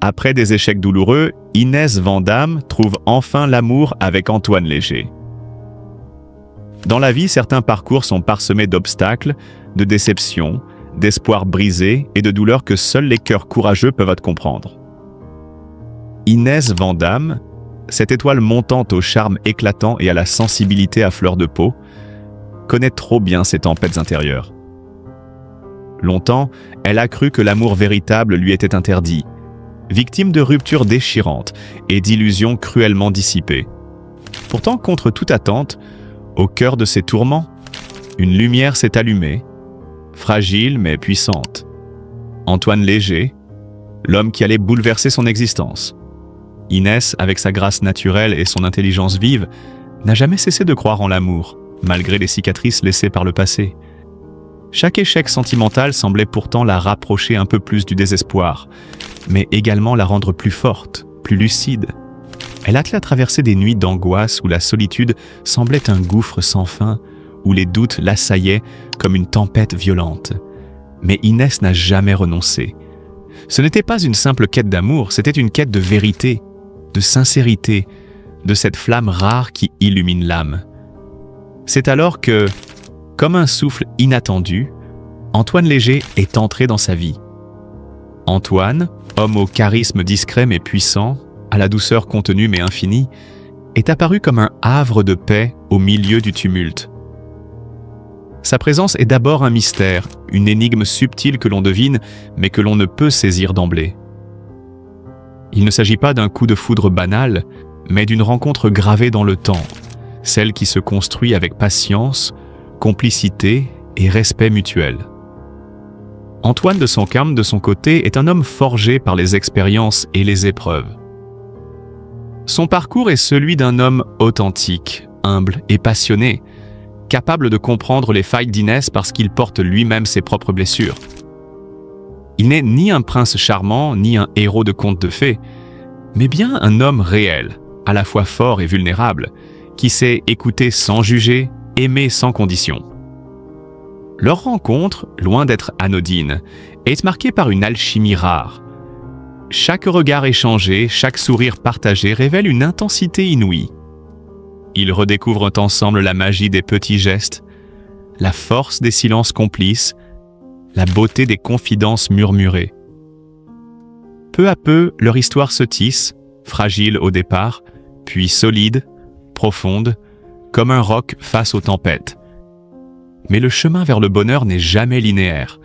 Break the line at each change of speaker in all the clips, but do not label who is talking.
Après des échecs douloureux, Inès Vandamme trouve enfin l'amour avec Antoine Léger. Dans la vie, certains parcours sont parsemés d'obstacles, de déceptions, d'espoirs brisés et de douleurs que seuls les cœurs courageux peuvent comprendre. Inès Vandamme, cette étoile montante au charme éclatant et à la sensibilité à fleur de peau, connaît trop bien ses tempêtes intérieures. Longtemps, elle a cru que l'amour véritable lui était interdit, victime de ruptures déchirantes et d'illusions cruellement dissipées. Pourtant, contre toute attente, au cœur de ces tourments, une lumière s'est allumée, fragile mais puissante. Antoine Léger, l'homme qui allait bouleverser son existence. Inès, avec sa grâce naturelle et son intelligence vive, n'a jamais cessé de croire en l'amour, malgré les cicatrices laissées par le passé. Chaque échec sentimental semblait pourtant la rapprocher un peu plus du désespoir, mais également la rendre plus forte, plus lucide. Elle attelait à traverser des nuits d'angoisse où la solitude semblait un gouffre sans fin, où les doutes l'assaillaient comme une tempête violente. Mais Inès n'a jamais renoncé. Ce n'était pas une simple quête d'amour, c'était une quête de vérité, de sincérité, de cette flamme rare qui illumine l'âme. C'est alors que, comme un souffle inattendu, Antoine Léger est entré dans sa vie. Antoine, homme au charisme discret mais puissant, à la douceur contenue mais infinie, est apparu comme un havre de paix au milieu du tumulte. Sa présence est d'abord un mystère, une énigme subtile que l'on devine mais que l'on ne peut saisir d'emblée. Il ne s'agit pas d'un coup de foudre banal, mais d'une rencontre gravée dans le temps, celle qui se construit avec patience, complicité et respect mutuel. Antoine de Sancamp, de son côté, est un homme forgé par les expériences et les épreuves. Son parcours est celui d'un homme authentique, humble et passionné, capable de comprendre les failles d'Inès parce qu'il porte lui-même ses propres blessures. Il n'est ni un prince charmant, ni un héros de conte de fées, mais bien un homme réel, à la fois fort et vulnérable, qui sait écouter sans juger, aimer sans condition. Leur rencontre, loin d'être anodine, est marquée par une alchimie rare. Chaque regard échangé, chaque sourire partagé révèle une intensité inouïe. Ils redécouvrent ensemble la magie des petits gestes, la force des silences complices, la beauté des confidences murmurées. Peu à peu, leur histoire se tisse, fragile au départ, puis solide, profonde, comme un roc face aux tempêtes. Mais le chemin vers le bonheur n'est jamais linéaire.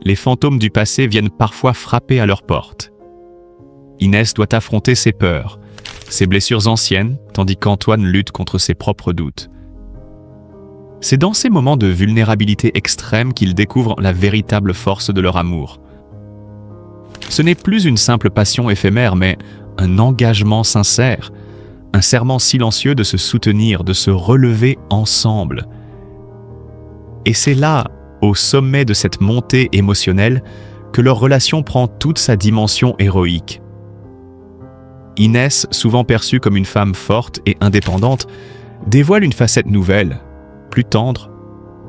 Les fantômes du passé viennent parfois frapper à leur porte. Inès doit affronter ses peurs, ses blessures anciennes, tandis qu'Antoine lutte contre ses propres doutes. C'est dans ces moments de vulnérabilité extrême qu'ils découvrent la véritable force de leur amour. Ce n'est plus une simple passion éphémère, mais un engagement sincère, un serment silencieux de se soutenir, de se relever ensemble. Et c'est là, au sommet de cette montée émotionnelle, que leur relation prend toute sa dimension héroïque. Inès, souvent perçue comme une femme forte et indépendante, dévoile une facette nouvelle, plus tendre,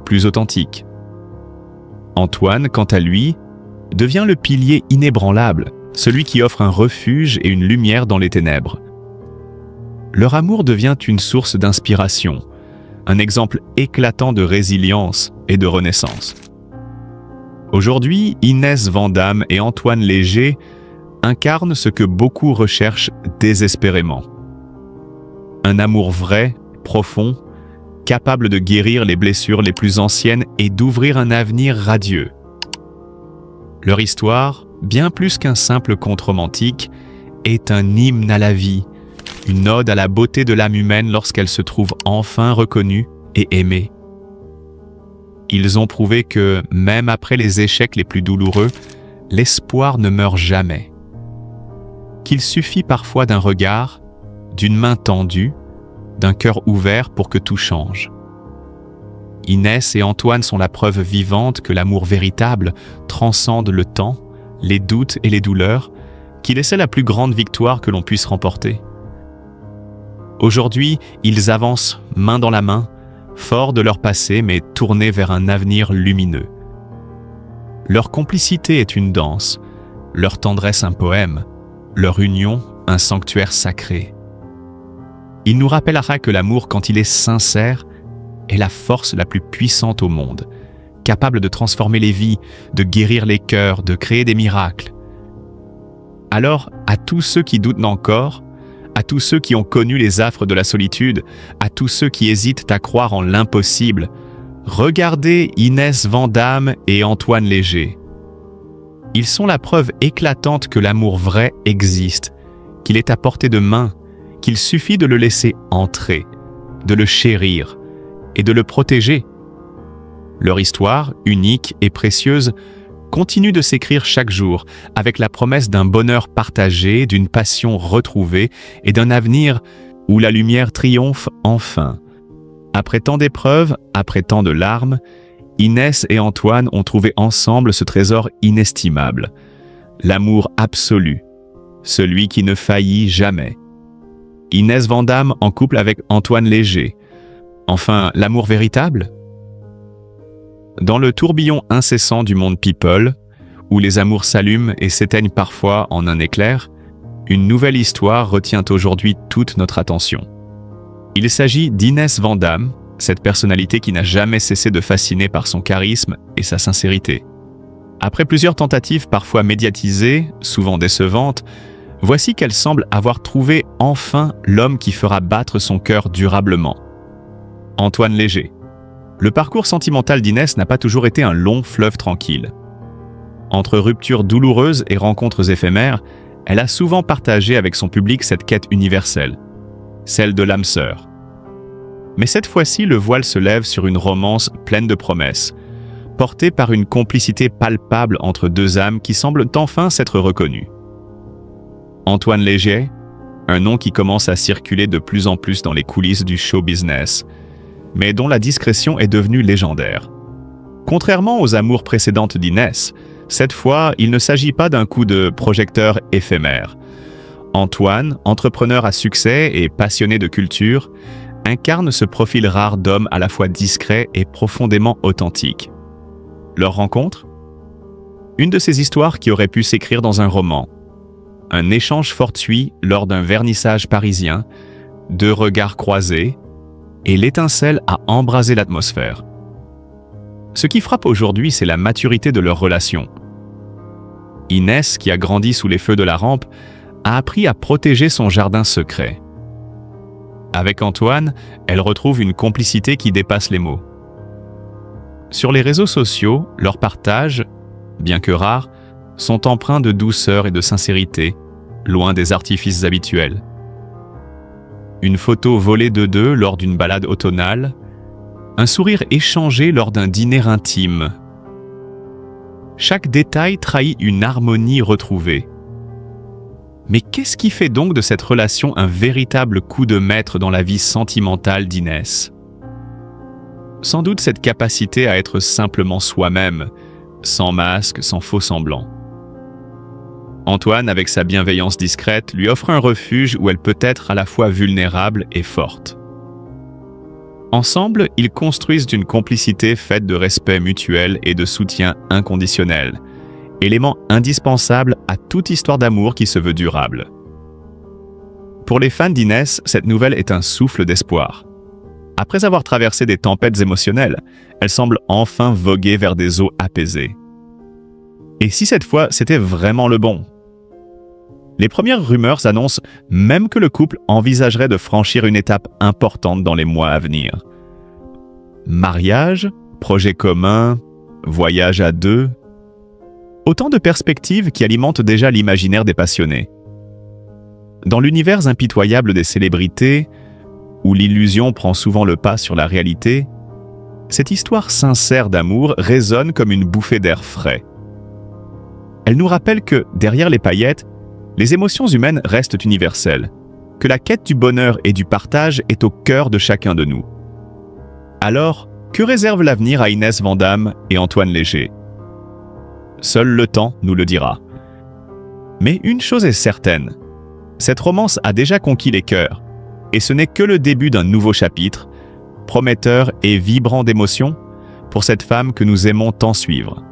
plus authentique. Antoine, quant à lui, devient le pilier inébranlable, celui qui offre un refuge et une lumière dans les ténèbres. Leur amour devient une source d'inspiration, un exemple éclatant de résilience et de renaissance. Aujourd'hui, Inès Vandamme et Antoine Léger incarnent ce que beaucoup recherchent désespérément. Un amour vrai, profond, capable de guérir les blessures les plus anciennes et d'ouvrir un avenir radieux. Leur histoire, bien plus qu'un simple conte romantique, est un hymne à la vie, une ode à la beauté de l'âme humaine lorsqu'elle se trouve enfin reconnue et aimée. Ils ont prouvé que, même après les échecs les plus douloureux, l'espoir ne meurt jamais. Qu'il suffit parfois d'un regard, d'une main tendue, d'un cœur ouvert pour que tout change. Inès et Antoine sont la preuve vivante que l'amour véritable transcende le temps, les doutes et les douleurs, qu'il essaie la plus grande victoire que l'on puisse remporter. Aujourd'hui, ils avancent main dans la main, forts de leur passé mais tournés vers un avenir lumineux. Leur complicité est une danse, leur tendresse un poème, leur union un sanctuaire sacré. Il nous rappellera que l'amour, quand il est sincère, est la force la plus puissante au monde, capable de transformer les vies, de guérir les cœurs, de créer des miracles. Alors, à tous ceux qui doutent encore, à tous ceux qui ont connu les affres de la solitude, à tous ceux qui hésitent à croire en l'impossible, regardez Inès Vandamme et Antoine Léger. Ils sont la preuve éclatante que l'amour vrai existe, qu'il est à portée de main, qu'il suffit de le laisser entrer, de le chérir et de le protéger. Leur histoire, unique et précieuse, continue de s'écrire chaque jour avec la promesse d'un bonheur partagé, d'une passion retrouvée et d'un avenir où la lumière triomphe enfin. Après tant d'épreuves, après tant de larmes, Inès et Antoine ont trouvé ensemble ce trésor inestimable, l'amour absolu, celui qui ne faillit jamais. Inès Vandamme en couple avec Antoine Léger. Enfin, l'amour véritable? Dans le tourbillon incessant du monde people, où les amours s'allument et s'éteignent parfois en un éclair, une nouvelle histoire retient aujourd'hui toute notre attention. Il s'agit d'Inès Vandamme, cette personnalité qui n'a jamais cessé de fasciner par son charisme et sa sincérité. Après plusieurs tentatives parfois médiatisées, souvent décevantes, voici qu'elle semble avoir trouvé enfin l'homme qui fera battre son cœur durablement. Antoine Léger. Le parcours sentimental d'Inès n'a pas toujours été un long fleuve tranquille. Entre ruptures douloureuses et rencontres éphémères, elle a souvent partagé avec son public cette quête universelle, celle de l'âme sœur. Mais cette fois-ci, le voile se lève sur une romance pleine de promesses, portée par une complicité palpable entre deux âmes qui semblent enfin s'être reconnues. Antoine Léger, un nom qui commence à circuler de plus en plus dans les coulisses du show business, mais dont la discrétion est devenue légendaire. Contrairement aux amours précédentes d'Inès, cette fois, il ne s'agit pas d'un coup de projecteur éphémère. Antoine, entrepreneur à succès et passionné de culture, incarne ce profil rare d'homme à la fois discret et profondément authentique. Leur rencontre? Une de ces histoires qui aurait pu s'écrire dans un roman. Un échange fortuit lors d'un vernissage parisien, deux regards croisés, et l'étincelle a embrasé l'atmosphère. Ce qui frappe aujourd'hui, c'est la maturité de leur relation. Inès, qui a grandi sous les feux de la rampe, a appris à protéger son jardin secret. Avec Antoine, elle retrouve une complicité qui dépasse les mots. Sur les réseaux sociaux, leurs partages, bien que rares, sont empreints de douceur et de sincérité, loin des artifices habituels. Une photo volée de deux lors d'une balade automnale, un sourire échangé lors d'un dîner intime. Chaque détail trahit une harmonie retrouvée. Mais qu'est-ce qui fait donc de cette relation un véritable coup de maître dans la vie sentimentale d'Inès? Sans doute cette capacité à être simplement soi-même, sans masque, sans faux semblant. Antoine, avec sa bienveillance discrète, lui offre un refuge où elle peut être à la fois vulnérable et forte. Ensemble, ils construisent une complicité faite de respect mutuel et de soutien inconditionnel, élément indispensable à toute histoire d'amour qui se veut durable. Pour les fans d'Inès, cette nouvelle est un souffle d'espoir. Après avoir traversé des tempêtes émotionnelles, elle semble enfin voguer vers des eaux apaisées. Et si cette fois, c'était vraiment le bon? Les premières rumeurs annoncent même que le couple envisagerait de franchir une étape importante dans les mois à venir. Mariage, projet commun, voyage à deux, autant de perspectives qui alimentent déjà l'imaginaire des passionnés. Dans l'univers impitoyable des célébrités, où l'illusion prend souvent le pas sur la réalité, cette histoire sincère d'amour résonne comme une bouffée d'air frais. Elle nous rappelle que, derrière les paillettes, les émotions humaines restent universelles, que la quête du bonheur et du partage est au cœur de chacun de nous. Alors, que réserve l'avenir à Inès Vandamme et Antoine Léger? Seul le temps nous le dira. Mais une chose est certaine, cette romance a déjà conquis les cœurs, et ce n'est que le début d'un nouveau chapitre, prometteur et vibrant d'émotions, pour cette femme que nous aimons tant suivre.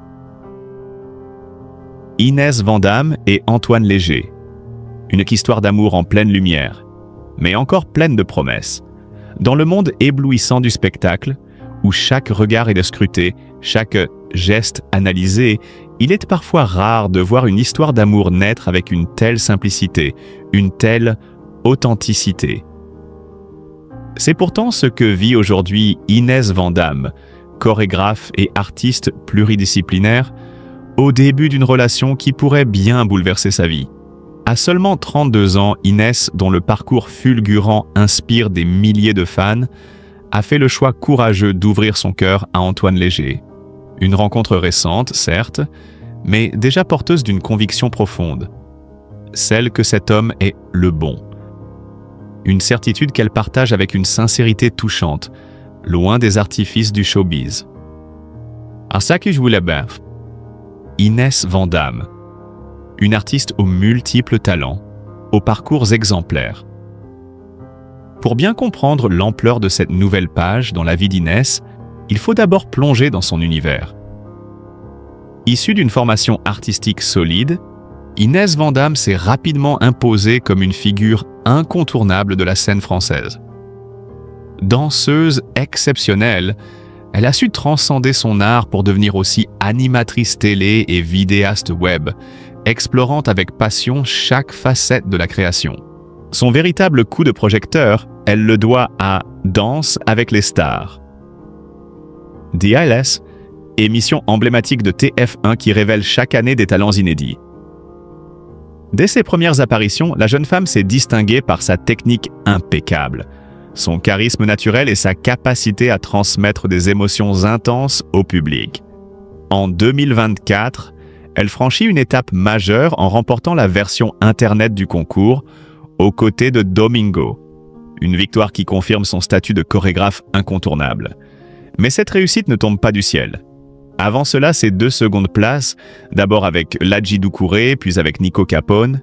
Inès Vandamme et Antoine Léger. Une histoire d'amour en pleine lumière, mais encore pleine de promesses. Dans le monde éblouissant du spectacle, où chaque regard est scruté, chaque geste analysé, il est parfois rare de voir une histoire d'amour naître avec une telle simplicité, une telle authenticité. C'est pourtant ce que vit aujourd'hui Inès Van Damme, chorégraphe et artiste pluridisciplinaire, au début d'une relation qui pourrait bien bouleverser sa vie. À seulement 32 ans, Inès, dont le parcours fulgurant inspire des milliers de fans, a fait le choix courageux d'ouvrir son cœur à Antoine Léger. Une rencontre récente, certes, mais déjà porteuse d'une conviction profonde. Celle que cet homme est le bon. Une certitude qu'elle partage avec une sincérité touchante, loin des artifices du showbiz. À ça que je voulais bien. Inès Van Damme. Une artiste aux multiples talents, aux parcours exemplaires. Pour bien comprendre l'ampleur de cette nouvelle page dans la vie d'Inès, il faut d'abord plonger dans son univers. Issue d'une formation artistique solide, Inès Van Damme s'est rapidement imposée comme une figure incontournable de la scène française. Danseuse exceptionnelle, elle a su transcender son art pour devenir aussi animatrice télé et vidéaste web, explorant avec passion chaque facette de la création. Son véritable coup de projecteur, elle le doit à Danse avec les stars. DLS, émission emblématique de TF1 qui révèle chaque année des talents inédits. Dès ses premières apparitions, la jeune femme s'est distinguée par sa technique impeccable, son charisme naturel et sa capacité à transmettre des émotions intenses au public. En 2024, elle franchit une étape majeure en remportant la version Internet du concours, aux côtés de Domingo. Une victoire qui confirme son statut de chorégraphe incontournable. Mais cette réussite ne tombe pas du ciel. Avant cela, ses 2 secondes places, d'abord avec Ladji Doucouré, puis avec Nico Capone,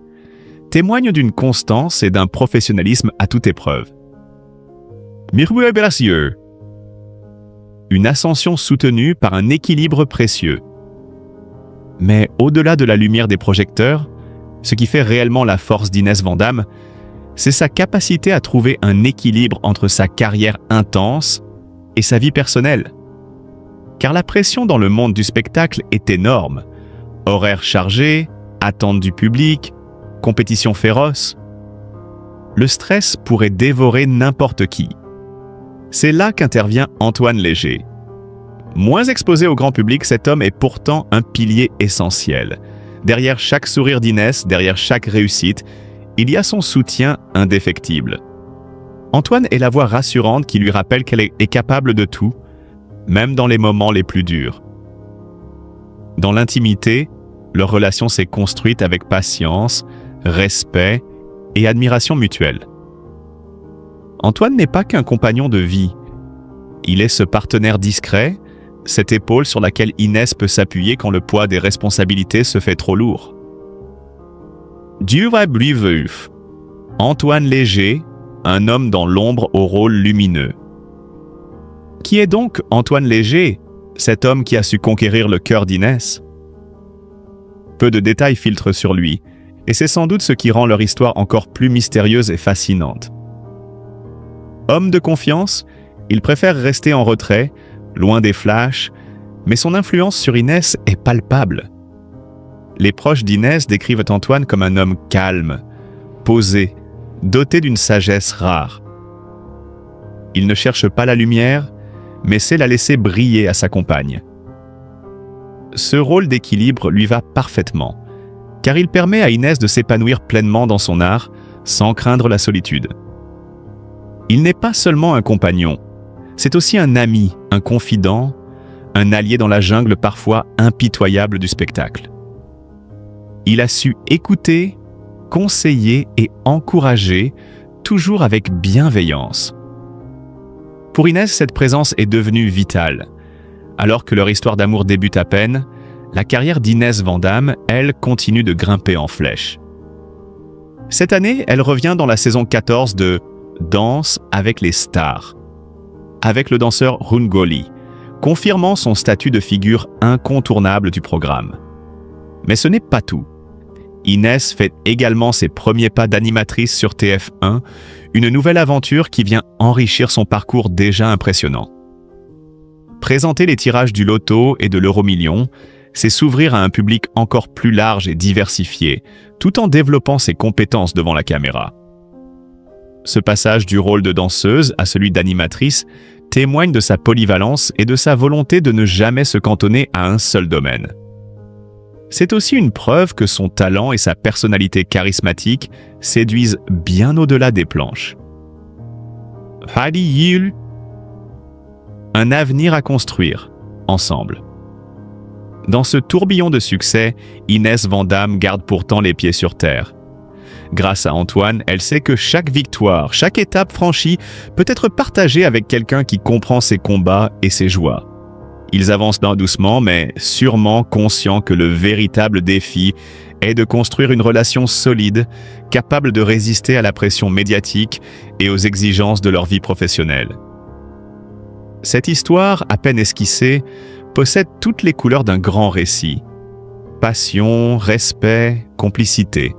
témoignent d'une constance et d'un professionnalisme à toute épreuve. Mirue Bracieux. Une ascension soutenue par un équilibre précieux. Mais au-delà de la lumière des projecteurs, ce qui fait réellement la force d'Inès Van Damme, c'est sa capacité à trouver un équilibre entre sa carrière intense et sa vie personnelle. Car la pression dans le monde du spectacle est énorme. Horaires chargés, attentes du public, compétition féroce. Le stress pourrait dévorer n'importe qui. C'est là qu'intervient Antoine Léger. Moins exposé au grand public, cet homme est pourtant un pilier essentiel. Derrière chaque sourire d'Inès, derrière chaque réussite, il y a son soutien indéfectible. Antoine est la voix rassurante qui lui rappelle qu'elle est capable de tout, même dans les moments les plus durs. Dans l'intimité, leur relation s'est construite avec patience, respect et admiration mutuelle. Antoine n'est pas qu'un compagnon de vie. Il est ce partenaire discret, cette épaule sur laquelle Inès peut s'appuyer quand le poids des responsabilités se fait trop lourd. Dieu va lui veuf. Antoine Léger, un homme dans l'ombre au rôle lumineux. Qui est donc Antoine Léger, cet homme qui a su conquérir le cœur d'Inès? Peu de détails filtrent sur lui, et c'est sans doute ce qui rend leur histoire encore plus mystérieuse et fascinante. Homme de confiance, il préfère rester en retrait, loin des flashs, mais son influence sur Inès est palpable. Les proches d'Inès décrivent Antoine comme un homme calme, posé, doté d'une sagesse rare. Il ne cherche pas la lumière, mais sait la laisser briller à sa compagne. Ce rôle d'équilibre lui va parfaitement, car il permet à Inès de s'épanouir pleinement dans son art, sans craindre la solitude. Il n'est pas seulement un compagnon, c'est aussi un ami, un confident, un allié dans la jungle parfois impitoyable du spectacle. Il a su écouter, conseiller et encourager, toujours avec bienveillance. Pour Inès, cette présence est devenue vitale. Alors que leur histoire d'amour débute à peine, la carrière d'Inès Van Damme, elle, continue de grimper en flèche. Cette année, elle revient dans la saison 14 de Danse avec les stars, avec le danseur Rungoli, confirmant son statut de figure incontournable du programme. Mais ce n'est pas tout. Inès fait également ses premiers pas d'animatrice sur TF1, une nouvelle aventure qui vient enrichir son parcours déjà impressionnant. Présenter les tirages du loto et de l'euro-million, c'est s'ouvrir à un public encore plus large et diversifié, tout en développant ses compétences devant la caméra. Ce passage du rôle de danseuse à celui d'animatrice témoigne de sa polyvalence et de sa volonté de ne jamais se cantonner à un seul domaine. C'est aussi une preuve que son talent et sa personnalité charismatique séduisent bien au-delà des planches. Heidi Yul, un avenir à construire, ensemble. Dans ce tourbillon de succès, Inès Vandamme garde pourtant les pieds sur terre. Grâce à Antoine, elle sait que chaque victoire, chaque étape franchie peut être partagée avec quelqu'un qui comprend ses combats et ses joies. Ils avancent doucement, mais sûrement conscients que le véritable défi est de construire une relation solide, capable de résister à la pression médiatique et aux exigences de leur vie professionnelle. Cette histoire, à peine esquissée, possède toutes les couleurs d'un grand récit. Passion, respect, complicité.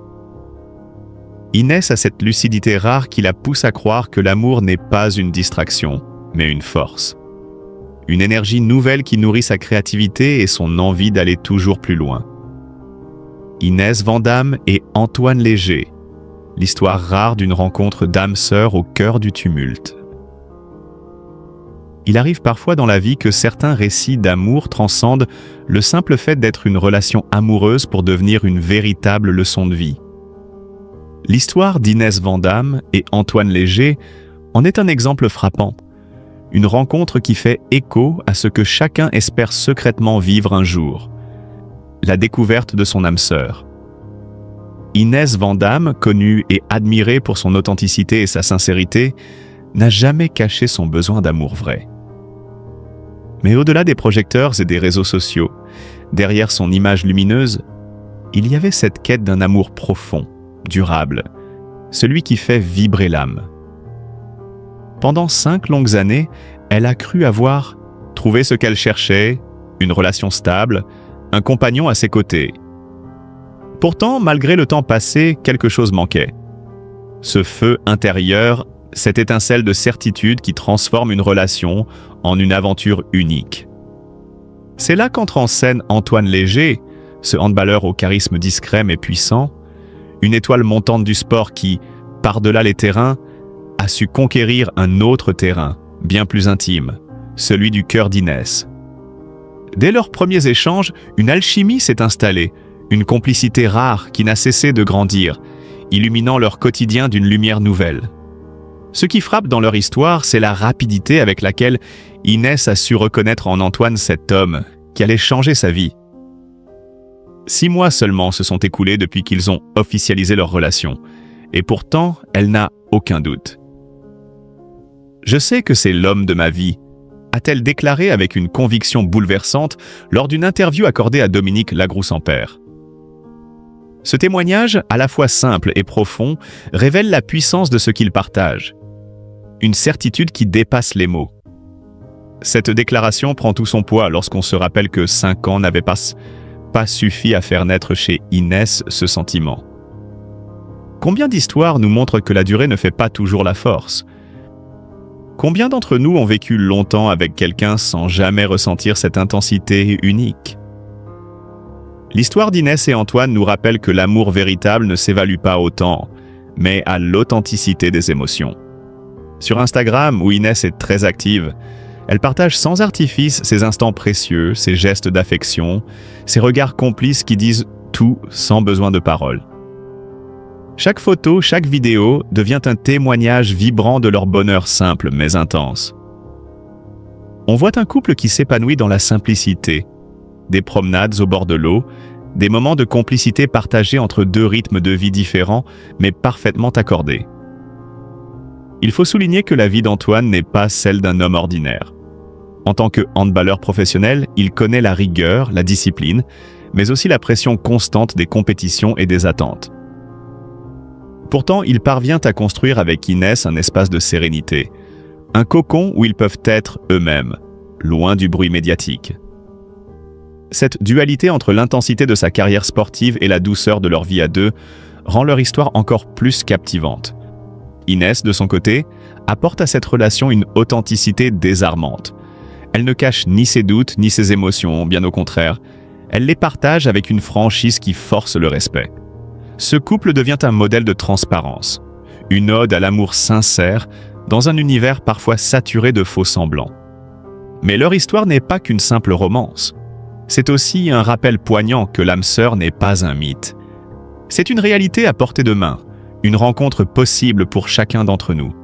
Inès a cette lucidité rare qui la pousse à croire que l'amour n'est pas une distraction, mais une force. Une énergie nouvelle qui nourrit sa créativité et son envie d'aller toujours plus loin. Inès Vandamme et Antoine Léger, l'histoire rare d'une rencontre d'âmes sœurs au cœur du tumulte. Il arrive parfois dans la vie que certains récits d'amour transcendent le simple fait d'être une relation amoureuse pour devenir une véritable leçon de vie. L'histoire d'Inès Vandamme et Antoine Léger en est un exemple frappant. Une rencontre qui fait écho à ce que chacun espère secrètement vivre un jour. La découverte de son âme sœur. Inès Vandamme, connue et admirée pour son authenticité et sa sincérité, n'a jamais caché son besoin d'amour vrai. Mais au-delà des projecteurs et des réseaux sociaux, derrière son image lumineuse, il y avait cette quête d'un amour profond, durable, celui qui fait vibrer l'âme. Pendant 5 longues années, elle a cru avoir trouvé ce qu'elle cherchait, une relation stable, un compagnon à ses côtés. Pourtant, malgré le temps passé, quelque chose manquait. Ce feu intérieur, cette étincelle de certitude qui transforme une relation en une aventure unique. C'est là qu'entre en scène Antoine Léger, ce handballeur au charisme discret mais puissant, une étoile montante du sport qui, par-delà les terrains, a su conquérir un autre terrain, bien plus intime, celui du cœur d'Inès. Dès leurs premiers échanges, une alchimie s'est installée, une complicité rare qui n'a cessé de grandir, illuminant leur quotidien d'une lumière nouvelle. Ce qui frappe dans leur histoire, c'est la rapidité avec laquelle Inès a su reconnaître en Antoine cet homme qui allait changer sa vie. 6 mois seulement se sont écoulés depuis qu'ils ont officialisé leur relation, et pourtant, elle n'a aucun doute. « Je sais que c'est l'homme de ma vie », a-t-elle déclaré avec une conviction bouleversante lors d'une interview accordée à Dominique Lagroux-Sampère. Ce témoignage, à la fois simple et profond, révèle la puissance de ce qu'ils partagent. Une certitude qui dépasse les mots. Cette déclaration prend tout son poids lorsqu'on se rappelle que 5 ans n'avaient pas suffi à faire naître chez Inès ce sentiment. Combien d'histoires nous montrent que la durée ne fait pas toujours la force? Combien d'entre nous ont vécu longtemps avec quelqu'un sans jamais ressentir cette intensité unique? L'histoire d'Inès et Antoine nous rappelle que l'amour véritable ne s'évalue pas au temps, mais à l'authenticité des émotions. Sur Instagram, où Inès est très active, elle partage sans artifice ses instants précieux, ses gestes d'affection, ses regards complices qui disent tout sans besoin de paroles. Chaque photo, chaque vidéo devient un témoignage vibrant de leur bonheur simple mais intense. On voit un couple qui s'épanouit dans la simplicité, des promenades au bord de l'eau, des moments de complicité partagés entre 2 rythmes de vie différents mais parfaitement accordés. Il faut souligner que la vie d'Antoine n'est pas celle d'un homme ordinaire. En tant que handballeur professionnel, il connaît la rigueur, la discipline, mais aussi la pression constante des compétitions et des attentes. Pourtant, il parvient à construire avec Inès un espace de sérénité, un cocon où ils peuvent être eux-mêmes, loin du bruit médiatique. Cette dualité entre l'intensité de sa carrière sportive et la douceur de leur vie à deux rend leur histoire encore plus captivante. Inès, de son côté, apporte à cette relation une authenticité désarmante. Elle ne cache ni ses doutes ni ses émotions, bien au contraire. Elle les partage avec une franchise qui force le respect. Ce couple devient un modèle de transparence, une ode à l'amour sincère dans un univers parfois saturé de faux semblants. Mais leur histoire n'est pas qu'une simple romance. C'est aussi un rappel poignant que l'âme sœur n'est pas un mythe. C'est une réalité à portée de main, une rencontre possible pour chacun d'entre nous.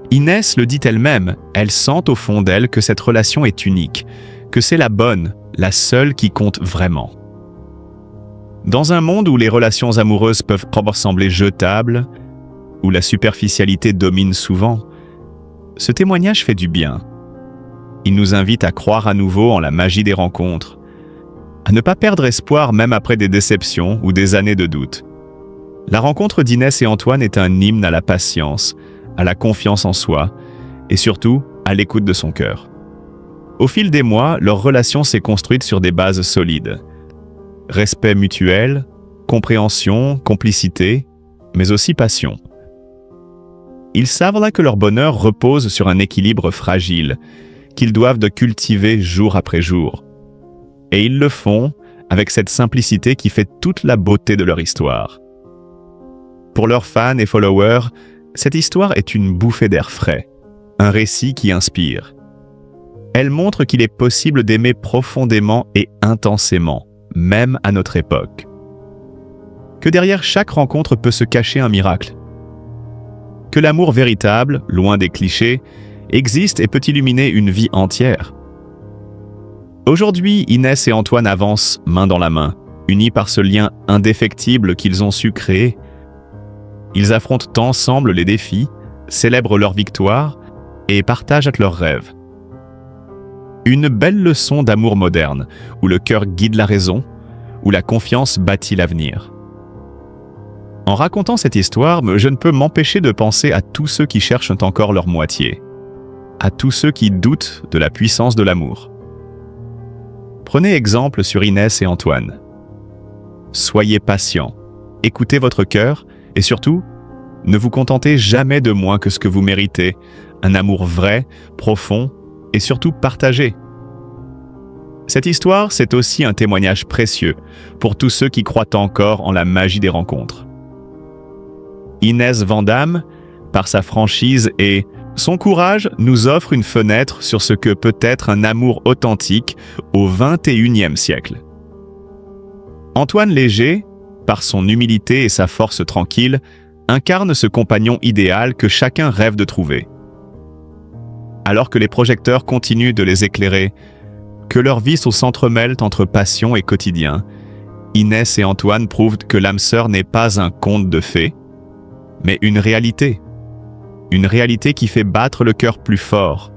Inès le dit elle-même, elle sent au fond d'elle que cette relation est unique, que c'est la bonne, la seule qui compte vraiment. Dans un monde où les relations amoureuses peuvent sembler jetables, où la superficialité domine souvent, ce témoignage fait du bien. Il nous invite à croire à nouveau en la magie des rencontres, à ne pas perdre espoir même après des déceptions ou des années de doute. La rencontre d'Inès et Antoine est un hymne à la patience, à la confiance en soi et surtout à l'écoute de son cœur. Au fil des mois, leur relation s'est construite sur des bases solides. Respect mutuel, compréhension, complicité, mais aussi passion. Ils savent là que leur bonheur repose sur un équilibre fragile, qu'ils doivent de cultiver jour après jour. Et ils le font avec cette simplicité qui fait toute la beauté de leur histoire. Pour leurs fans et followers, cette histoire est une bouffée d'air frais, un récit qui inspire. Elle montre qu'il est possible d'aimer profondément et intensément, même à notre époque. Que derrière chaque rencontre peut se cacher un miracle. Que l'amour véritable, loin des clichés, existe et peut illuminer une vie entière. Aujourd'hui, Inès et Antoine avancent main dans la main, unis par ce lien indéfectible qu'ils ont su créer. Ils affrontent ensemble les défis, célèbrent leurs victoires et partagent leurs rêves. Une belle leçon d'amour moderne, où le cœur guide la raison, où la confiance bâtit l'avenir. En racontant cette histoire, je ne peux m'empêcher de penser à tous ceux qui cherchent encore leur moitié, à tous ceux qui doutent de la puissance de l'amour. Prenez exemple sur Inès et Antoine. Soyez patients, écoutez votre cœur et surtout, ne vous contentez jamais de moins que ce que vous méritez, un amour vrai, profond et surtout partagé. Cette histoire, c'est aussi un témoignage précieux pour tous ceux qui croient encore en la magie des rencontres. Inès Vandamme, par sa franchise et son courage, nous offre une fenêtre sur ce que peut être un amour authentique au XXIe siècle. Antoine Léger, par son humilité et sa force tranquille, incarne ce compagnon idéal que chacun rêve de trouver. Alors que les projecteurs continuent de les éclairer, que leurs vies s'entremêlent entre passion et quotidien, Inès et Antoine prouvent que l'âme sœur n'est pas un conte de fées, mais une réalité qui fait battre le cœur plus fort,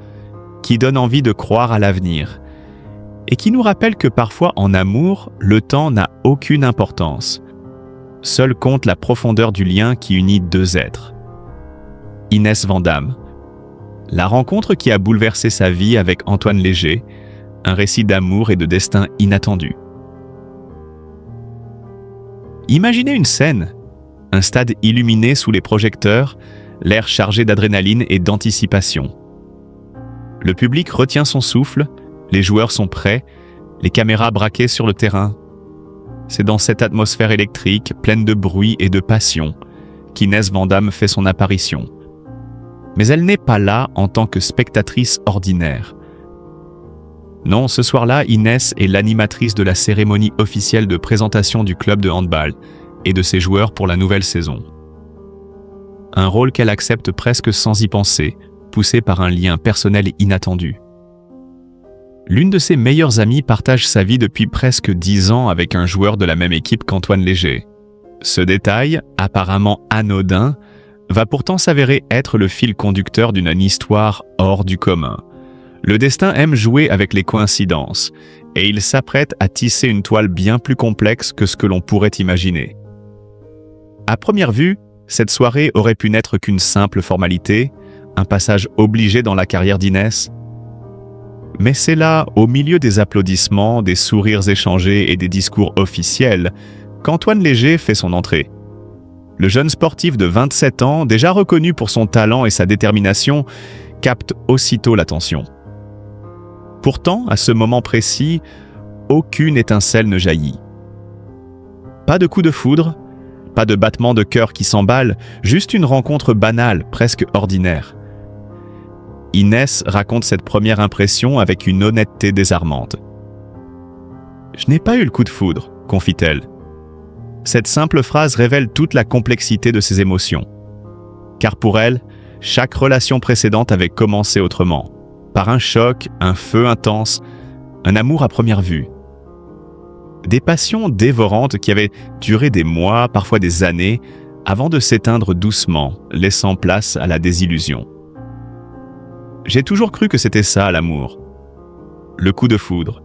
qui donne envie de croire à l'avenir, et qui nous rappelle que parfois en amour, le temps n'a aucune importance. Seul compte la profondeur du lien qui unit deux êtres. Inès Vandamme, la rencontre qui a bouleversé sa vie avec Antoine Léger, un récit d'amour et de destin inattendu. Imaginez une scène, un stade illuminé sous les projecteurs, l'air chargé d'adrénaline et d'anticipation. Le public retient son souffle, les joueurs sont prêts, les caméras braquées sur le terrain. C'est dans cette atmosphère électrique, pleine de bruit et de passion, qu'Inès Vandamme fait son apparition. Mais elle n'est pas là en tant que spectatrice ordinaire. Non, ce soir-là, Inès est l'animatrice de la cérémonie officielle de présentation du club de handball et de ses joueurs pour la nouvelle saison. Un rôle qu'elle accepte presque sans y penser, poussée par un lien personnel inattendu. L'une de ses meilleures amies partage sa vie depuis presque 10 ans avec un joueur de la même équipe qu'Antoine Léger. Ce détail, apparemment anodin, va pourtant s'avérer être le fil conducteur d'une histoire hors du commun. Le destin aime jouer avec les coïncidences, et il s'apprête à tisser une toile bien plus complexe que ce que l'on pourrait imaginer. À première vue, cette soirée aurait pu n'être qu'une simple formalité, un passage obligé dans la carrière d'Inès. Mais c'est là, au milieu des applaudissements, des sourires échangés et des discours officiels, qu'Antoine Léger fait son entrée. Le jeune sportif de 27 ans, déjà reconnu pour son talent et sa détermination, capte aussitôt l'attention. Pourtant, à ce moment précis, aucune étincelle ne jaillit. Pas de coup de foudre, pas de battement de cœur qui s'emballe, juste une rencontre banale, presque ordinaire. Inès raconte cette première impression avec une honnêteté désarmante. « Je n'ai pas eu le coup de foudre », confie-t-elle. Cette simple phrase révèle toute la complexité de ses émotions. Car pour elle, chaque relation précédente avait commencé autrement, par un choc, un feu intense, un amour à première vue. Des passions dévorantes qui avaient duré des mois, parfois des années, avant de s'éteindre doucement, laissant place à la désillusion. J'ai toujours cru que c'était ça, l'amour. Le coup de foudre.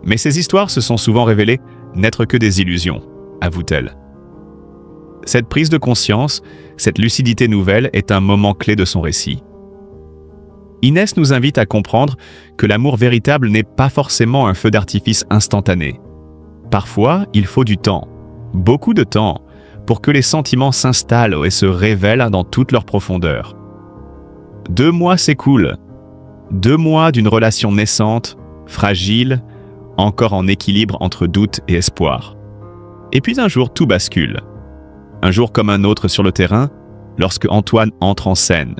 Mais ces histoires se sont souvent révélées n'être que des illusions, avoue-t-elle. Cette prise de conscience, cette lucidité nouvelle est un moment clé de son récit. Inès nous invite à comprendre que l'amour véritable n'est pas forcément un feu d'artifice instantané. Parfois, il faut du temps, beaucoup de temps, pour que les sentiments s'installent et se révèlent dans toute leur profondeur. 2 mois s'écoulent. 2 mois d'une relation naissante, fragile, encore en équilibre entre doute et espoir. Et puis un jour, tout bascule. Un jour comme un autre sur le terrain, lorsque Antoine entre en scène,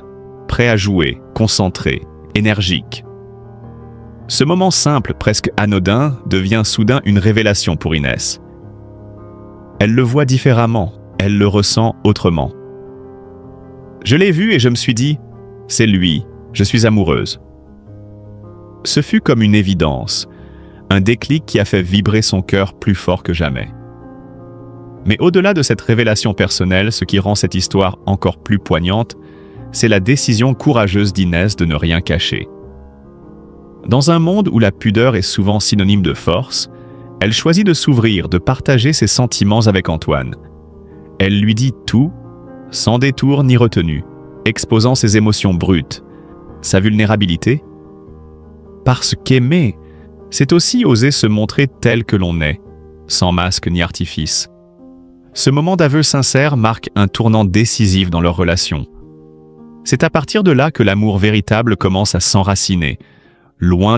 prêt à jouer, concentré, énergique. Ce moment simple, presque anodin, devient soudain une révélation pour Inès. Elle le voit différemment, elle le ressent autrement. Je l'ai vu et je me suis dit, c'est lui, je suis amoureuse. Ce fut comme une évidence, un déclic qui a fait vibrer son cœur plus fort que jamais. Mais au-delà de cette révélation personnelle, ce qui rend cette histoire encore plus poignante, c'est la décision courageuse d'Inès de ne rien cacher. Dans un monde où la pudeur est souvent synonyme de force, elle choisit de s'ouvrir, de partager ses sentiments avec Antoine. Elle lui dit tout, sans détour ni retenue, exposant ses émotions brutes, sa vulnérabilité. Parce qu'aimer, c'est aussi oser se montrer tel que l'on est, sans masque ni artifice. Ce moment d'aveu sincère marque un tournant décisif dans leur relation. C'est à partir de là que l'amour véritable commence à s'enraciner, loin